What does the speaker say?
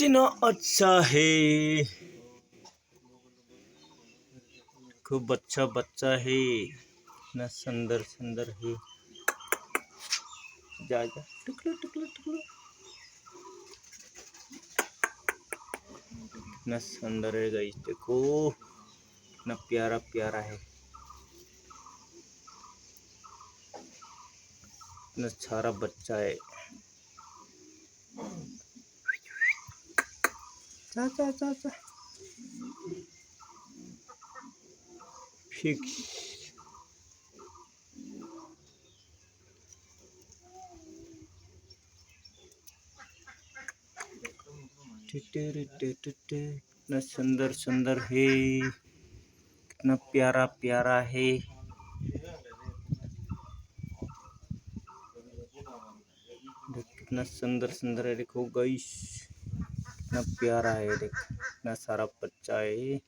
कितना अच्छा है, खूब अच्छा बच्चा है, इतना सुंदर सुंदर है। जा जा टुकलो टुकलो टुकलो, इतना सुंदर है गाइस, देखो इतना प्यारा प्यारा है, इतना सारा बच्चा है। जा जा जा जा फिक्स। इतना सुंदर सुंदर है, कितना प्यारा प्यारा है, कितना सुंदर सुंदर है। देखो गाइस कितना प्यारा है, देख इतना सारा बच्चा है।